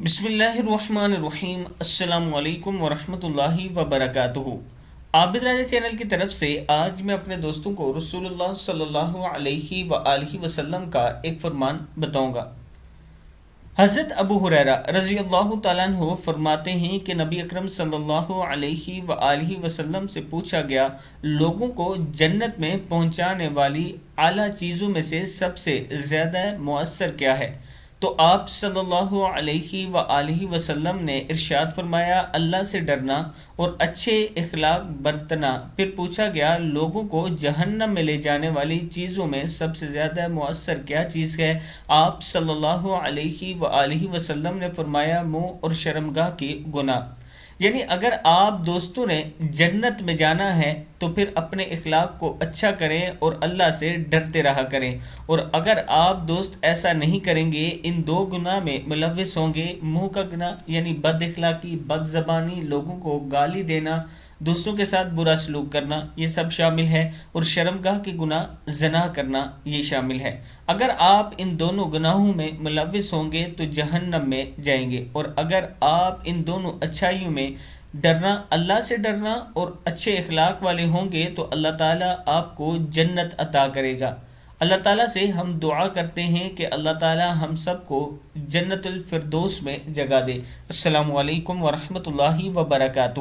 بسم اللہ الرحمن الرحیم، السلام علیکم ورحمۃ اللہ وبرکاتہ۔ عابد راجہ چینل کی طرف سے آج میں اپنے دوستوں کو رسول اللہ صلی اللہ علیہ وآلہ وسلم کا ایک فرمان بتاؤں گا۔ حضرت ابو ہریرہ رضی اللہ تعالیٰ عنہ فرماتے ہیں کہ نبی اکرم صلی اللہ علیہ وآلہ وسلم سے پوچھا گیا، لوگوں کو جنت میں پہنچانے والی اعلیٰ چیزوں میں سے سب سے زیادہ مؤثر کیا ہے؟ تو آپ صلی اللہ علیہ وآلہ وسلم نے ارشاد فرمایا، اللہ سے ڈرنا اور اچھے اخلاق برتنا۔ پھر پوچھا گیا، لوگوں کو جہنم میں لے جانے والی چیزوں میں سب سے زیادہ مؤثر کیا چیز ہے؟ آپ صلی اللہ علیہ وآلہ وسلم نے فرمایا، منہ اور شرمگاہ کی گناہ۔ یعنی اگر آپ دوستوں نے جنت میں جانا ہے تو پھر اپنے اخلاق کو اچھا کریں اور اللہ سے ڈرتے رہا کریں، اور اگر آپ دوست ایسا نہیں کریں گے، ان دو گناہ میں ملوث ہوں گے، منہ کا گناہ یعنی بد اخلاقی، بد زبانی، لوگوں کو گالی دینا، دوسروں کے ساتھ برا سلوک کرنا، یہ سب شامل ہے، اور شرمگاہ کے گناہ زنا کرنا یہ شامل ہے۔ اگر آپ ان دونوں گناہوں میں ملوث ہوں گے تو جہنم میں جائیں گے، اور اگر آپ ان دونوں اچھائیوں میں ڈرنا، اللہ سے ڈرنا اور اچھے اخلاق والے ہوں گے تو اللہ تعالیٰ آپ کو جنت عطا کرے گا۔ اللہ تعالیٰ سے ہم دعا کرتے ہیں کہ اللہ تعالیٰ ہم سب کو جنت الفردوس میں جگہ دے۔ السلام علیکم ورحمۃ اللہ وبرکاتہ۔